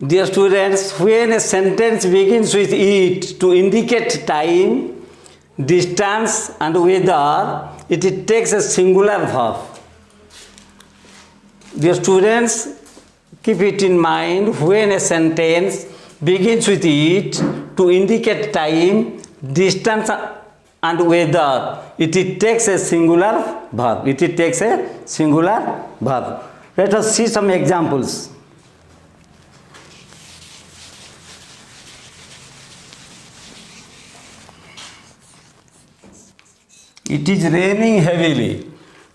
Dear students, when a sentence begins with it to indicate time, distance and weather, it takes a singular verb. Dear students, keep it in mind, when a sentence begins with it to indicate time, distance and weather, it takes a singular verb. It takes a singular verb. Let us see some examples. It is raining heavily.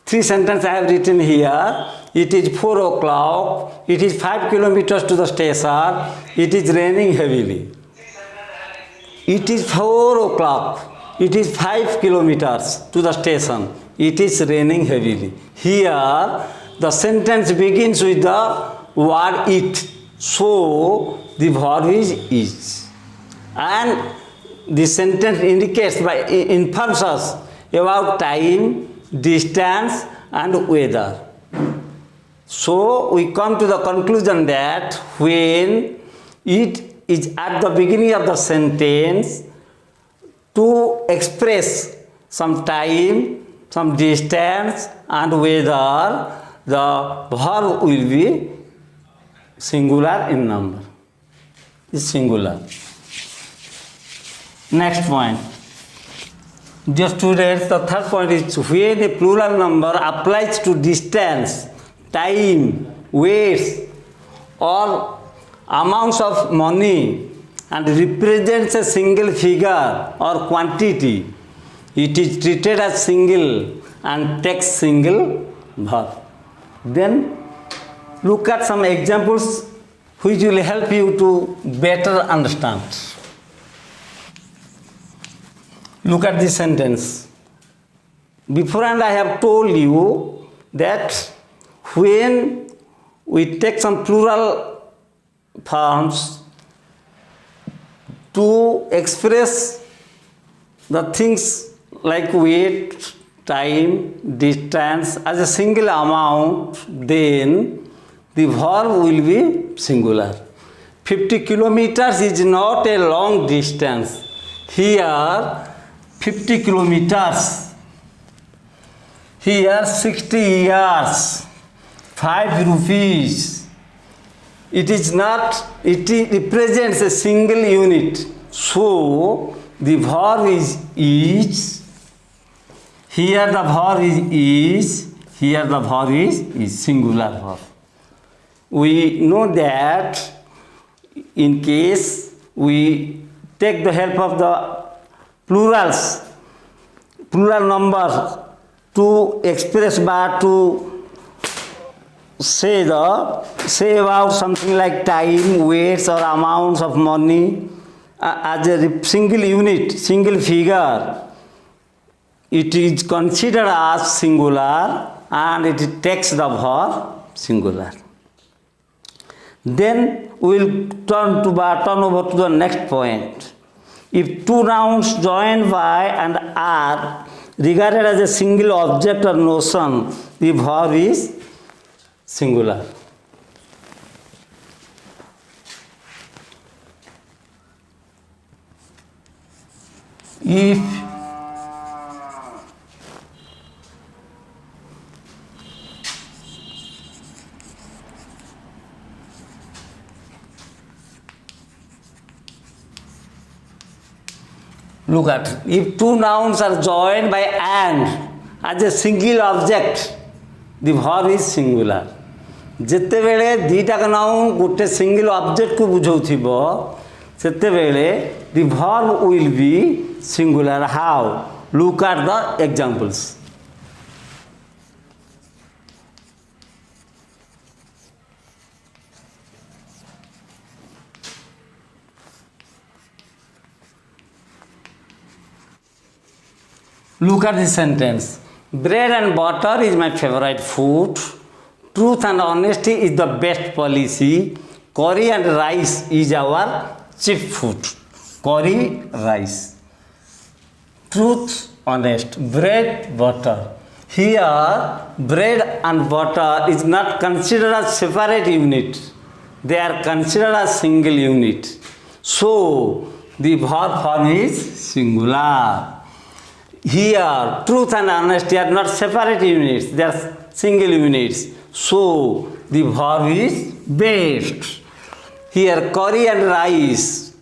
3 sentences I have written here. It is 4 o'clock. It is 5 kilometers to the station. It is raining heavily. It is 4 o'clock. It is 5 kilometers to the station. It is raining heavily. Here, the sentence begins with the word it. So, the verb is. And the sentence indicates informs us about time, distance and weather. So we come to the conclusion that when it is at the beginning of the sentence to express some time, some distance and weather, the verb will be singular in number. It's singular. Next point. Dear students, the third point is when a plural number applies to distance, time, weights or amounts of money and represents a single figure or quantity, it is treated as single and takes single verb. Then look at some examples which will help you to better understand. Look at this sentence. Beforehand I have told you that when we take some plural forms to express the things like weight, time, distance as a single amount, then the verb will be singular. 50 kilometers is not a long distance. Here 50 kilometers, here 60 years, 5 rupees. It is not, it represents a single unit. So the verb is, here the verb is, here the verb is singular verb. We know that in case we take the help of the plurals, plural numbers to express by to say about something like time, weights or amounts of money as a single unit, single figure, it is considered as singular and it takes the verb singular. Then we will turn over to the next point. If two nouns joined by and are regarded as a single object or notion, the verb is singular. If look at, if two nouns are joined by and as a single object, the verb is singular. ଯେତେବେଳେ ଦୁଇଟାକ noun ଗୋଟେ single ଅବଜେକ୍ଟକୁ ବୁଝାଉଥିବ ସେତେବେଳେ the verb will be singular. How? Look at the examples. Look at this sentence. Bread and butter is my favorite food. Truth and honesty is the best policy. Curry and rice is our chief food. Curry, rice. Truth, honest. Bread, butter. Here, bread and butter is not considered as separate unit. they are considered as single unit. So the verb form is singular. Here, truth and honesty are not separate units, they are single units. So the verb is best. Here, curry and rice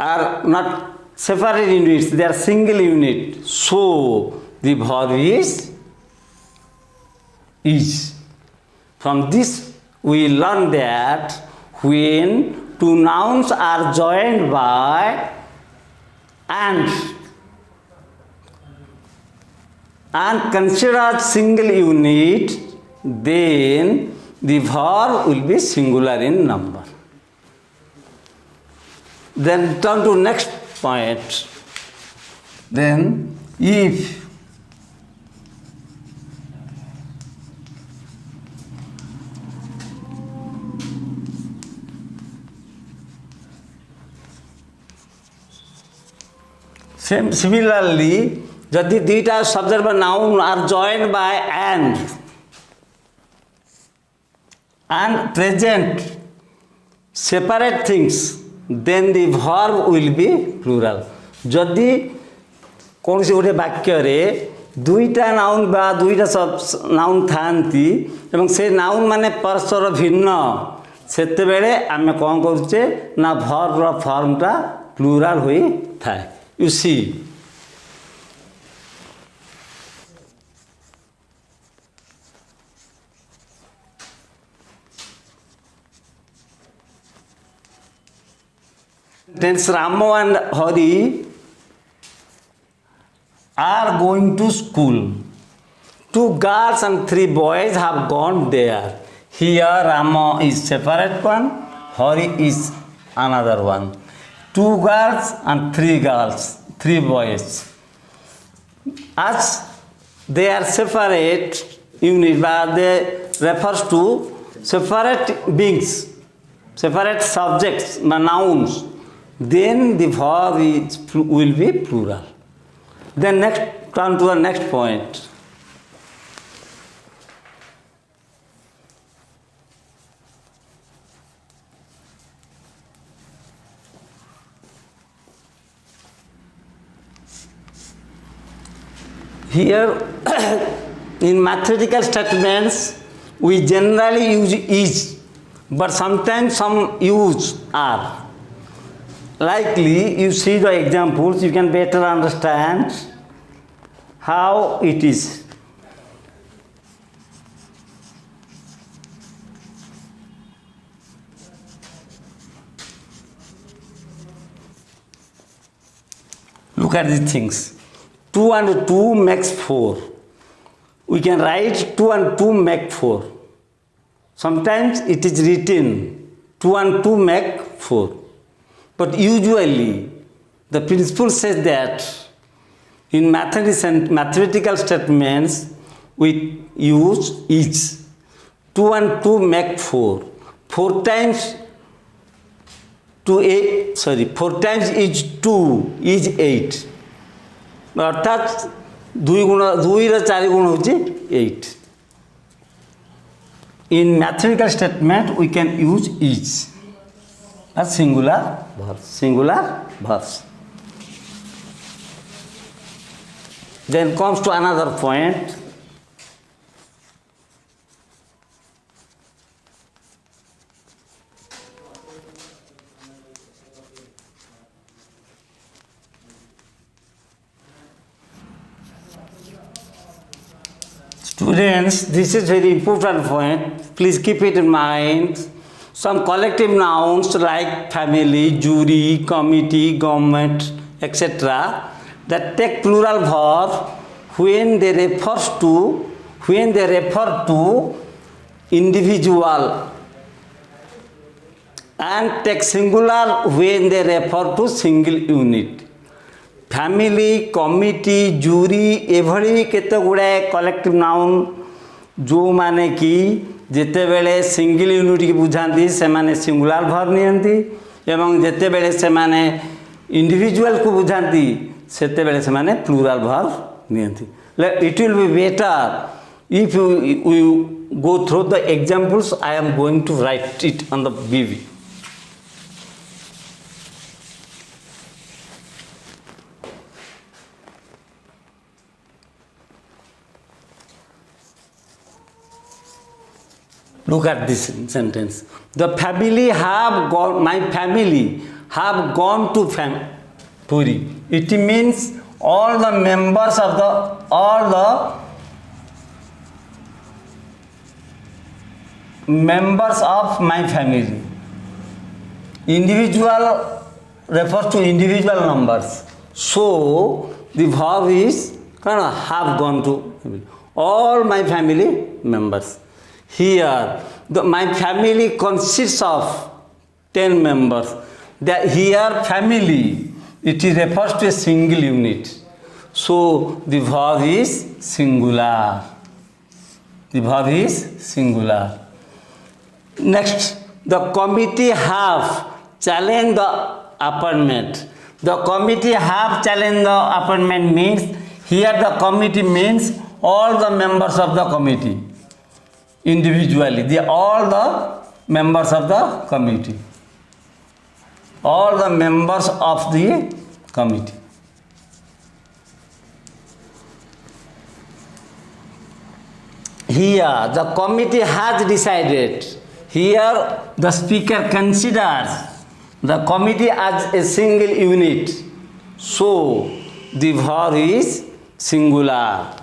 are not separate units, they are single unit. So the verb is. From this, we learn that when two nouns are joined by and considered single unit, then the verb will be singular in number. Then turn to next point. Then if similarly, जदि दुईटा subject बा noun are joined by and present separate things then the verb will be plural. जदि कौन सी गोटे वाक्य रे दुईटा noun बा दुईटा नाउन थांती एवं से नाउन माने परस्पर भिन्न सेते बेले आमे कौन करूचे ना वर्ब फॉर्मटा प्लूराल होई थाए. You see, then Ramo and Hari are going to school. 2 girls and 3 boys have gone there. Here Ramo is separate one, Hari is another one. 2 girls and 3 boys. As they are separate units, but they refers to separate beings, separate subjects, nouns. Then the verb will be plural. Then turn to the next point. Here, in mathematical statements, we generally use is, but sometimes some use are. Likely, you see the examples, you can better understand how it is. Look at these things. 2 and 2 makes 4. We can write 2 and 2 make 4. Sometimes it is written 2 and 2 make 4. But usually the principle says that in mathematical statements we use is. 2 and 2 make 4. 4 times 4 times is 2 is 8. अर्थात 2 ର 4 गुण होची 8. In mathematical statement we can use is as singular verbs. Then comes to another point. Students, this is very important point. Please keep it in mind. Some collective nouns like family, jury, committee, government, etc. that take plural verb when they refer to individual and take singular when they refer to single unit. Family committee jury एभली केते गुड़ाए collective noun जो माने कि जेते बेले single unit की बुझाती से माने सिंगुलर वर्ब नियंती एवं जेते बेले से माने इंडिविजुअल को बुझाती सेते बेले से माने प्लूरल वर्ब नियंती. It will be better If you go through the examples, I am going to write it on the BB. Look at this sentence. The family have gone. My family have gone to Puri. It means all the members of my family. Individual refers to individual numbers. So the verb is have gone to all my family members. Here, my family consists of 10 members. Here, family, it refers to a single unit. So, the verb is singular. The verb is singular. Next, the committee have challenged the appointment. The committee have challenged the appointment means, here the committee means all the members of the committee. Individually, all the members of the committee. All the members of the committee. Here, the committee has decided. Here, the speaker considers the committee as a single unit. So, the verb is singular.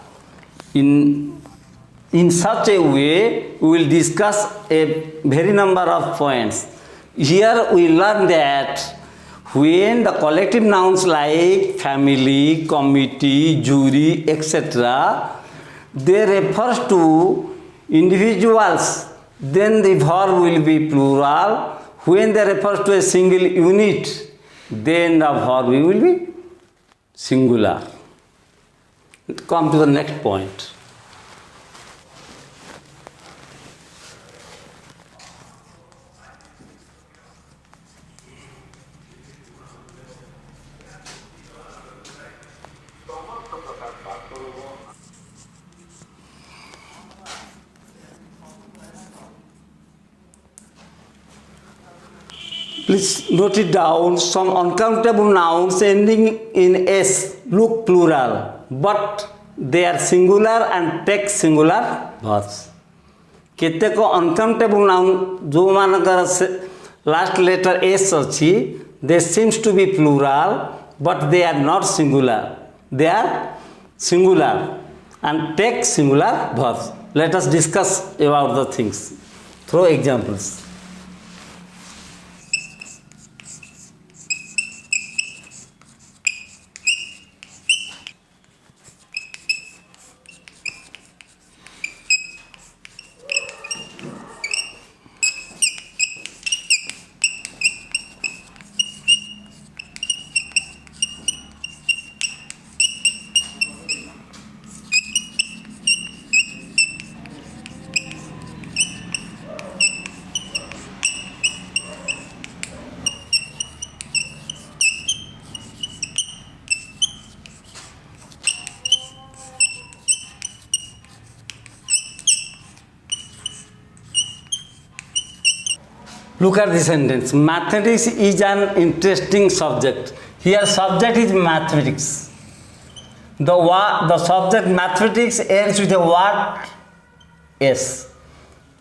In such a way, we will discuss a very number of points. Here we learn that when the collective nouns like family, committee, jury, etc., they refer to individuals, then the verb will be plural. When they refer to a single unit, then the verb will be singular. Come to the next point. Please note it down. Some uncountable nouns ending in S look plural, but they are singular and take singular verbs. केतेक uncountable noun जो मानकर last letter S अच्छी, they seems to be plural, but they are not singular. They are singular and take singular verbs. Let us discuss about the things through examples. Look at the sentence. Mathematics is an interesting subject. Here subject is mathematics. The subject mathematics ends with a word S.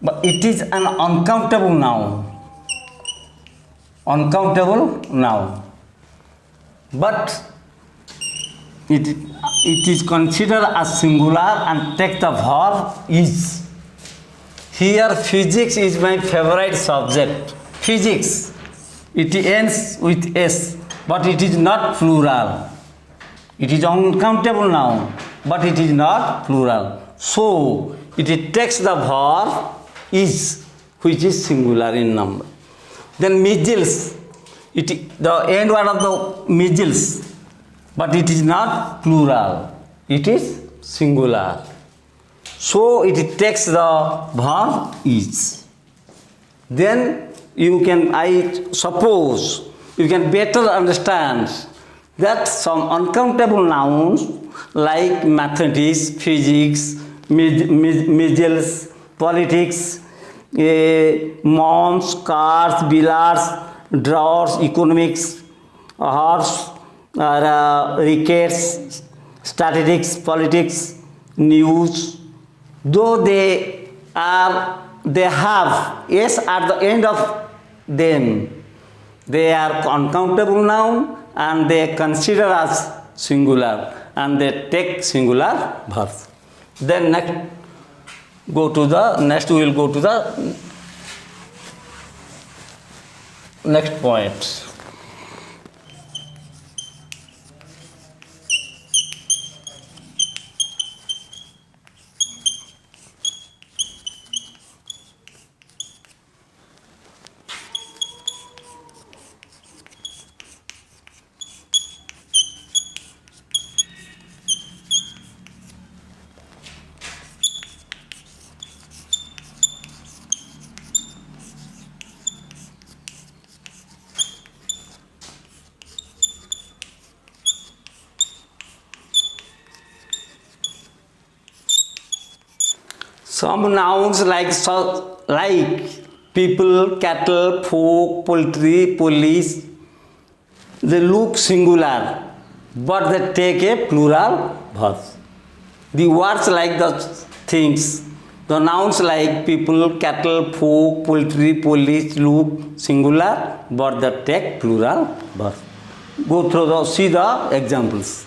But it is an uncountable noun. Uncountable noun. But it is considered as singular and take the verb is. Here physics is my favorite subject. Physics. It ends with S, but it is not plural. It is uncountable noun, but it is not plural. So it takes the verb is, which is singular in number. Then measles. The end word of the measles, but it is not plural. It is singular. So it takes the verb is. Then I suppose you can better understand that some uncountable nouns like mathematics, physics, measles, politics, moms, cars, billiards, drawers, economics, horse, rickets, statistics, politics, news. Though they have s at the end of them, they are uncountable noun and they consider as singular and they take singular verbs. Then next we will go to the next point. Some nouns like people, cattle, folk, poultry, police, they look singular, but they take a plural verb. The words like the things, the nouns like people, cattle, folk, poultry, police look singular, but they take plural verb. Go through see the examples.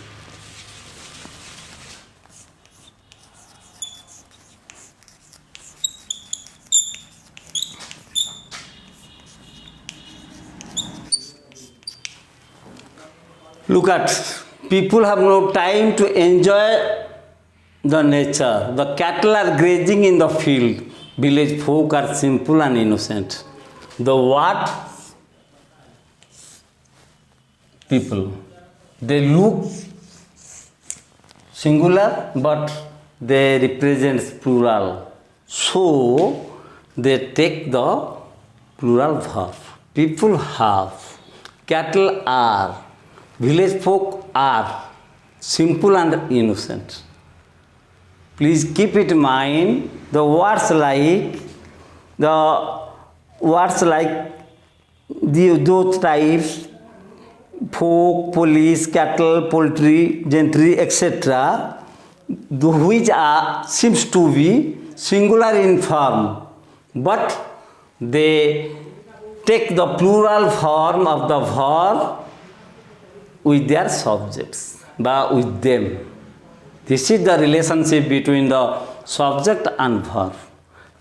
Look at, people have no time to enjoy the nature. The cattle are grazing in the field. Village folk are simple and innocent. The what? People. They look singular, but they represent plural. So, they take the plural verb. People have, cattle are, village folk are simple and innocent. Please keep it in mind the words like those types, folk, police, cattle, poultry, gentry, etc., which seems to be singular in form, but they take the plural form of the verb with their subjects, but with them. This is the relationship between the subject and verb.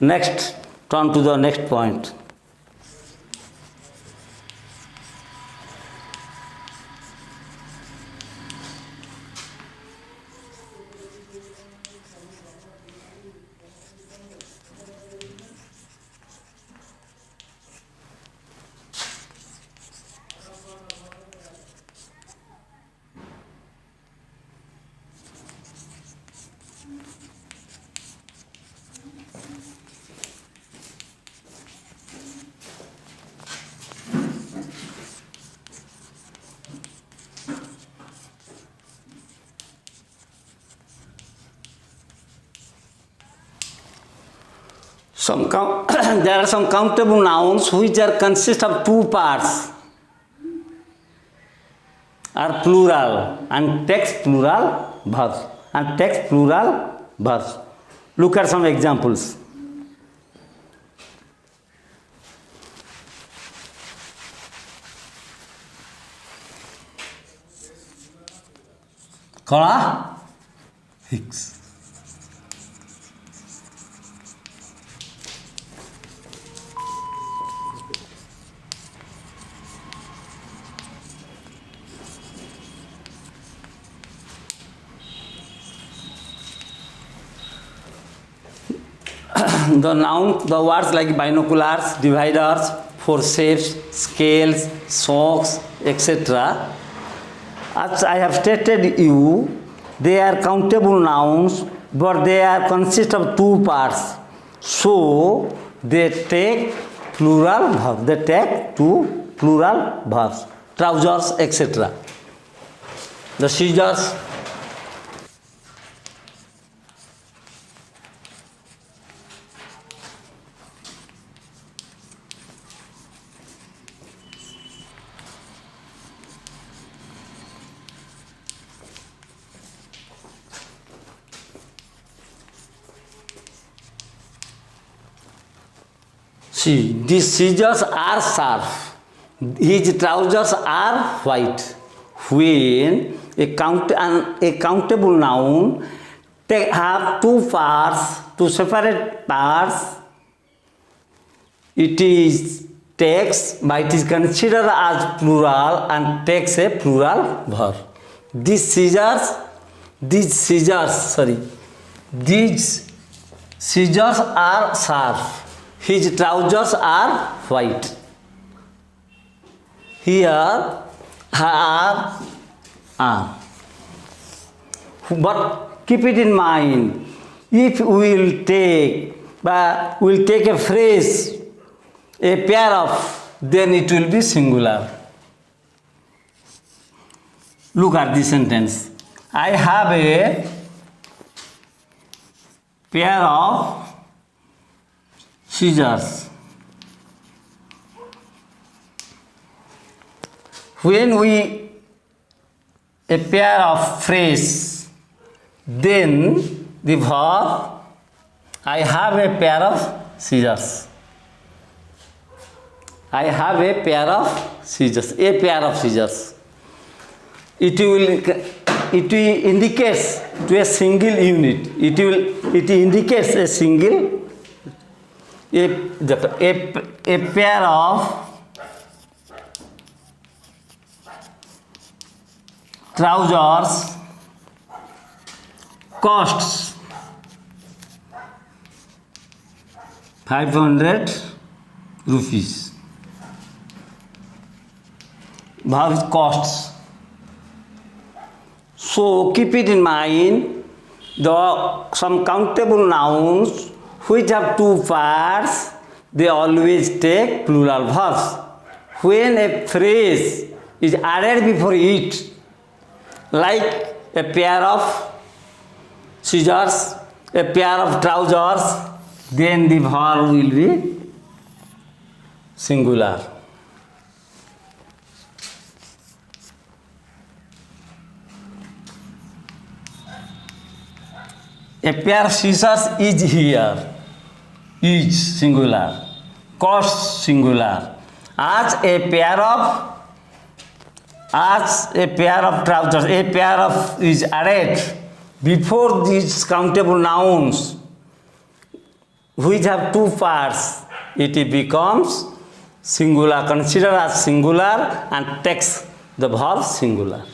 Next, turn to the next point. There are some countable nouns which consist of two parts, are plural and takes plural verbs. Look at some examples. Kala Hicks. The words like binoculars, dividers, forceps, scales, socks, etc. As I have stated you, they are countable nouns, but they are consist of two parts. So they take plural verbs. They take two plural verbs. Trousers, etc. The scissors. See, these scissors are sharp. His trousers are white. When a countable noun have two parts, two separate parts, it is considered as plural and takes a plural verb. These scissors are sharp. His trousers are white. Here are. But keep it in mind, if we will take a phrase, a pair of, then it will be singular. Look at this sentence. I have a pair of scissors. When we a pair of phrase, then the verb, I have a pair of scissors. I have a pair of scissors. A pair of scissors. It indicates to a single unit. It indicates a single. A pair of trousers costs 500 rupees. Verb is costs. So keep it in mind, some countable nouns which have two parts, they always take plural verbs. When a phrase is added before it, like a pair of scissors, a pair of trousers, then the verb will be singular. A pair of scissors is here, is singular, cost singular. As a pair of trousers, a pair of is added before these countable nouns which have two parts, it becomes singular, considered as singular and takes the verb singular.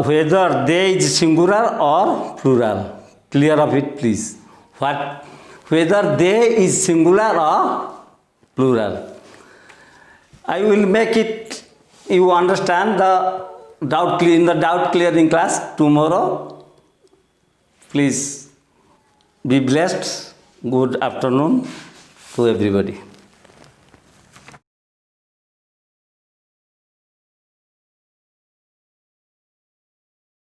Whether they is singular or plural. Clear of it, please. Whether they is singular or plural. I will make it. You understand the doubt in the doubt clearing class tomorrow. Please be blessed. Good afternoon to everybody.